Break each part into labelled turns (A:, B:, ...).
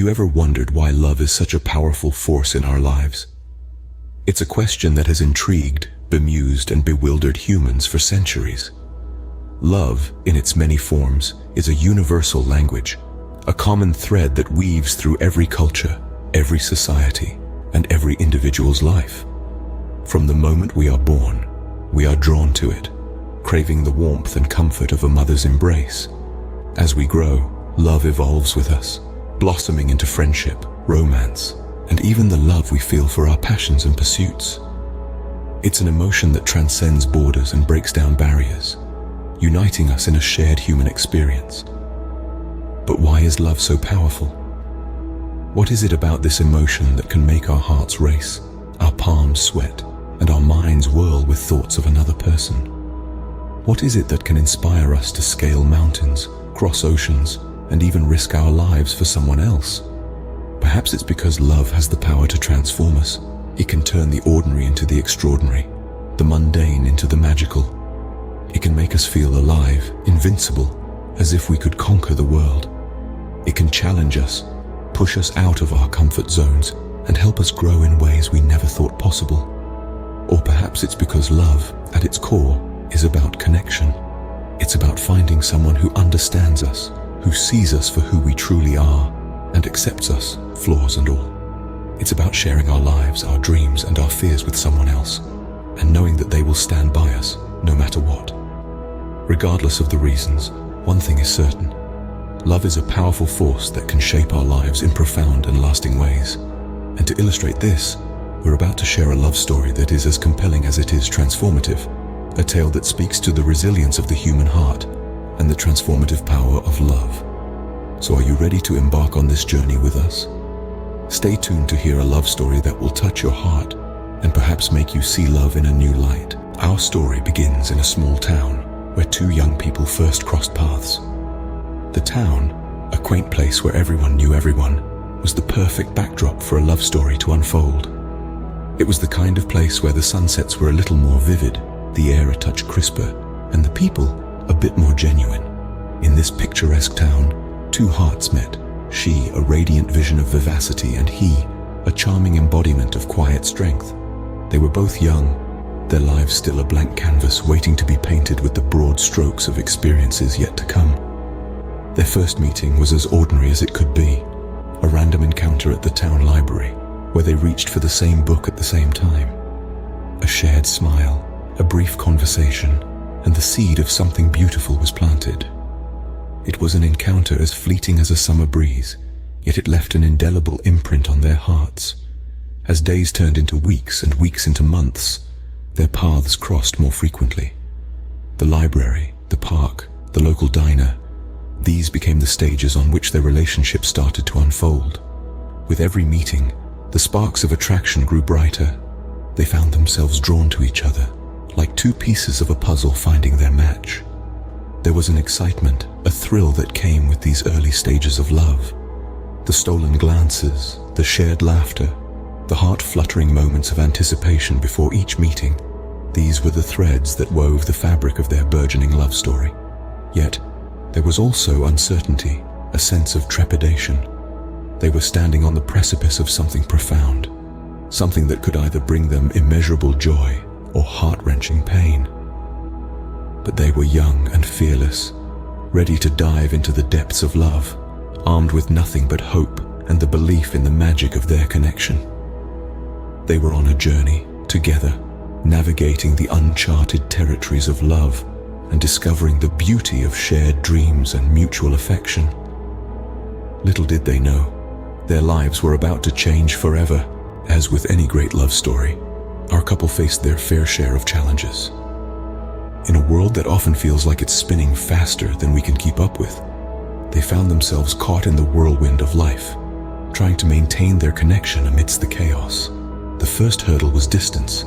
A: you ever wondered why love is such a powerful force in our lives? It's a question that has intrigued, bemused, and bewildered humans for centuries. Love, in its many forms, is a universal language, a common thread that weaves through every culture, every society, and every individual's life. From the moment we are born, we are drawn to it, craving the warmth and comfort of a mother's embrace. As we grow, love evolves with us, blossoming into friendship, romance, and even the love we feel for our passions and pursuits. It's an emotion that transcends borders and breaks down barriers, uniting us in a shared human experience. But why is love so powerful? What is it about this emotion that can make our hearts race, our palms sweat, and our minds whirl with thoughts of another person? What is it that can inspire us to scale mountains, cross oceans, and even risk our lives for someone else? Perhaps it's because love has the power to transform us. It can turn the ordinary into the extraordinary, the mundane into the magical. It can make us feel alive, invincible, as if we could conquer the world. It can challenge us, push us out of our comfort zones, and help us grow in ways we never thought possible. Or perhaps it's because love, at its core, is about connection. It's about finding someone who understands us, who sees us for who we truly are, and accepts us, flaws and all. It's about sharing our lives, our dreams, and our fears with someone else, and knowing that they will stand by us, no matter what. Regardless of the reasons, one thing is certain. Love is a powerful force that can shape our lives in profound and lasting ways. And to illustrate this, we're about to share a love story that is as compelling as it is transformative, a tale that speaks to the resilience of the human heart and the transformative power of love. So are you ready to embark on this journey with us? Stay tuned to hear a love story that will touch your heart and perhaps make you see love in a new light. Our story begins in a small town where two young people first crossed paths. The town, a quaint place where everyone knew everyone, was the perfect backdrop for a love story to unfold. It was the kind of place where the sunsets were a little more vivid, the air a touch crisper, and the people a bit more genuine. In this picturesque town, two hearts met, she a radiant vision of vivacity and he a charming embodiment of quiet strength. They were both young, their lives still a blank canvas waiting to be painted with the broad strokes of experiences yet to come. Their first meeting was as ordinary as it could be, a random encounter at the town library, where they reached for the same book at the same time. A shared smile, a brief conversation, and the seed of something beautiful was planted. It was an encounter as fleeting as a summer breeze, yet it left an indelible imprint on their hearts. As days turned into weeks and weeks into months, their paths crossed more frequently. The library, the park, the local diner, these became the stages on which their relationship started to unfold. With every meeting, the sparks of attraction grew brighter. They found themselves drawn to each other, like two pieces of a puzzle finding their match. There was an excitement, a thrill that came with these early stages of love. The stolen glances, the shared laughter, the heart-fluttering moments of anticipation before each meeting, these were the threads that wove the fabric of their burgeoning love story. Yet, there was also uncertainty, a sense of trepidation. They were standing on the precipice of something profound, something that could either bring them immeasurable joy or heart-wrenching pain. But they were young and fearless, ready to dive into the depths of love, armed with nothing but hope and the belief in the magic of their connection. They were on a journey, together, navigating the uncharted territories of love and discovering the beauty of shared dreams and mutual affection. Little did they know, their lives were about to change forever. As with any great love story, our couple faced their fair share of challenges. In a world that often feels like it's spinning faster than we can keep up with, they found themselves caught in the whirlwind of life, trying to maintain their connection amidst the chaos. The first hurdle was distance.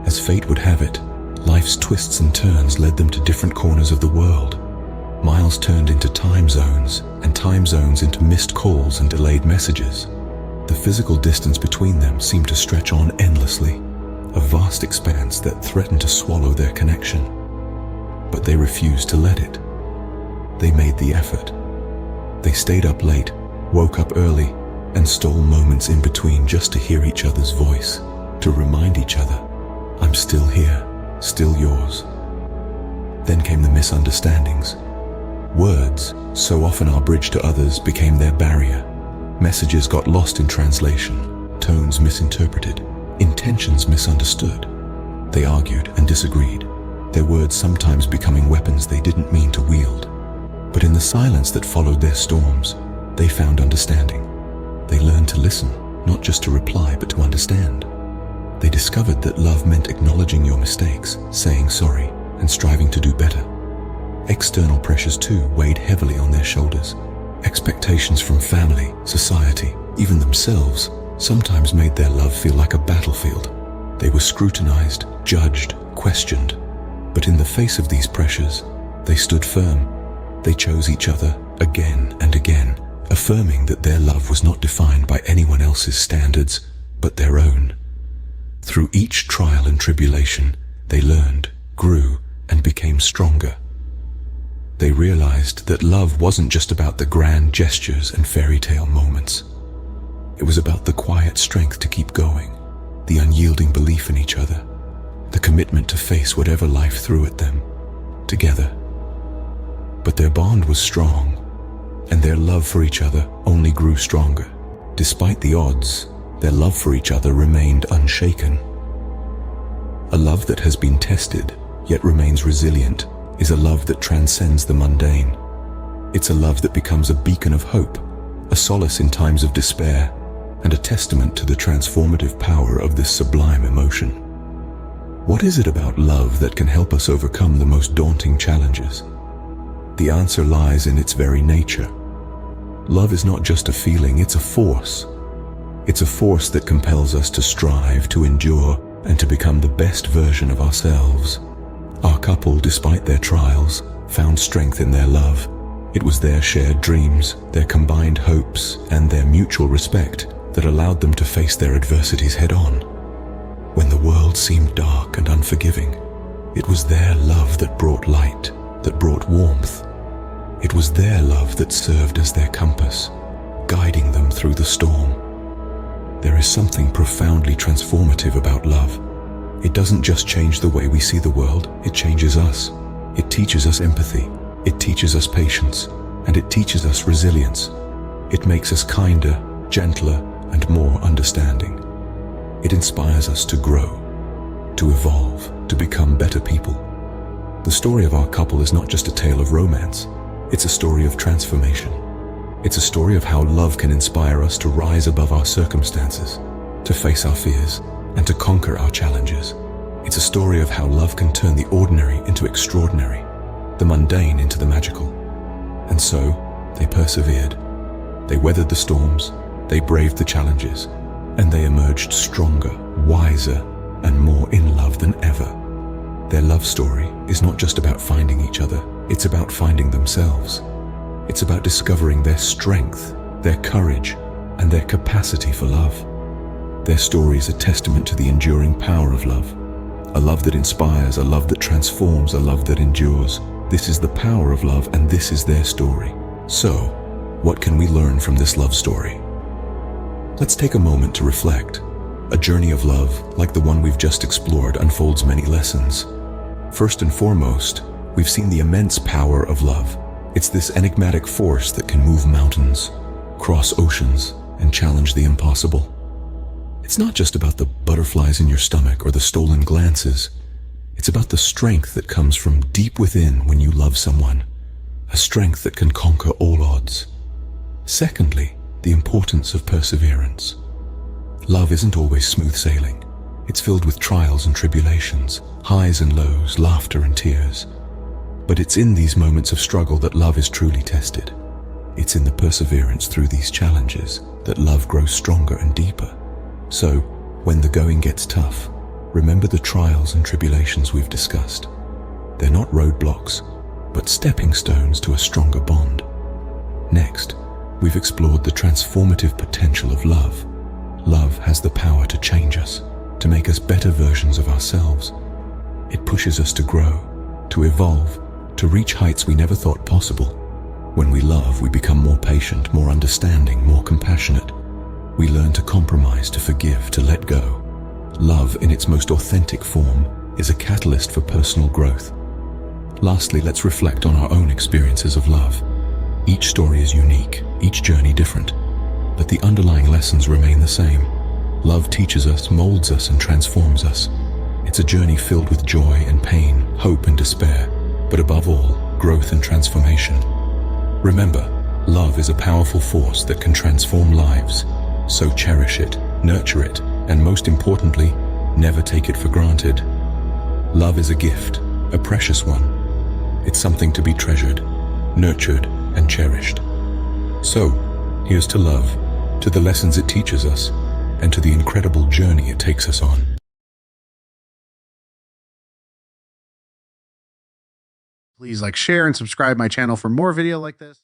A: As fate would have it, life's twists and turns led them to different corners of the world. Miles turned into time zones, and time zones into missed calls and delayed messages. The physical distance between them seemed to stretch on endlessly, a vast expanse that threatened to swallow their connection. But they refused to let it. They made the effort. They stayed up late, woke up early, and stole moments in between just to hear each other's voice, to remind each other, I'm still here, still yours. Then came the misunderstandings. Words, so often our bridge to others, became their barrier. Messages got lost in translation, tones misinterpreted, intentions misunderstood. They argued and disagreed, their words sometimes becoming weapons they didn't mean to wield. But in the silence that followed their storms, they found understanding. They learned to listen, not just to reply, but to understand. They discovered that love meant acknowledging your mistakes, saying sorry, and striving to do better. External pressures too weighed heavily on their shoulders. Expectations from family, society, even themselves, sometimes made their love feel like a battlefield. They were scrutinized, judged, questioned. But in the face of these pressures, they stood firm. They chose each other again and again, affirming that their love was not defined by anyone else's standards, but their own. Through each trial and tribulation, they learned, grew, and became stronger. They realized that love wasn't just about the grand gestures and fairy tale moments. It was about the quiet strength to keep going, the unyielding belief in each other, the commitment to face whatever life threw at them, together. But their bond was strong, and their love for each other only grew stronger. Despite the odds, their love for each other remained unshaken. A love that has been tested, yet remains resilient, is a love that transcends the mundane. It's a love that becomes a beacon of hope, a solace in times of despair, and a testament to the transformative power of this sublime emotion. What is it about love that can help us overcome the most daunting challenges? The answer lies in its very nature. Love is not just a feeling, it's a force. It's a force that compels us to strive, to endure, and to become the best version of ourselves. Our couple, despite their trials, found strength in their love. It was their shared dreams, their combined hopes, and their mutual respect that allowed them to face their adversities head-on. When the world seemed dark and unforgiving, it was their love that brought light, that brought warmth. It was their love that served as their compass, guiding them through the storm. There is something profoundly transformative about love. It doesn't just change the way we see the world, it changes us. It teaches us empathy, it teaches us patience, and it teaches us resilience. It makes us kinder, gentler, and more understanding. It inspires us to grow, to evolve, to become better people. The story of our couple is not just a tale of romance, it's a story of transformation. It's a story of how love can inspire us to rise above our circumstances, to face our fears, and to conquer our challenges. It's a story of how love can turn the ordinary into extraordinary, the mundane into the magical. And so, they persevered. They weathered the storms, they braved the challenges, and they emerged stronger, wiser, and more in love than ever. Their love story is not just about finding each other, it's about finding themselves. It's about discovering their strength, their courage, and their capacity for love. Their story is a testament to the enduring power of love. A love that inspires, a love that transforms, a love that endures. This is the power of love, and this is their story. So, what can we learn from this love story? Let's take a moment to reflect. A journey of love, like the one we've just explored, unfolds many lessons. First and foremost, we've seen the immense power of love. It's this enigmatic force that can move mountains, cross oceans, and challenge the impossible. It's not just about the butterflies in your stomach or the stolen glances. It's about the strength that comes from deep within when you love someone, a strength that can conquer all odds. Secondly, the importance of perseverance. Love isn't always smooth sailing. It's filled with trials and tribulations, highs and lows, laughter and tears. But it's in these moments of struggle that love is truly tested. It's in the perseverance through these challenges that love grows stronger and deeper. So, when the going gets tough, remember the trials and tribulations we've discussed. They're not roadblocks, but stepping stones to a stronger bond. Next, we've explored the transformative potential of love. Love has the power to change us, to make us better versions of ourselves. It pushes us to grow, to evolve, to reach heights we never thought possible. When we love, we become more patient, more understanding, more compassionate. We learn to compromise, to forgive, to let go. Love, in its most authentic form, is a catalyst for personal growth. Lastly, let's reflect on our own experiences of love. Each story is unique, each journey different, but the underlying lessons remain the same. Love teaches us, molds us, and transforms us. It's a journey filled with joy and pain, hope and despair, but above all, growth and transformation. Remember, love is a powerful force that can transform lives. So cherish it, nurture it, and most importantly, never take it for granted. Love is a gift, a precious one. It's something to be treasured, nurtured, and cherished. So, here's to love, to the lessons it teaches us, and to the incredible journey it takes us on.
B: Please like, share, and subscribe my channel for more video like this.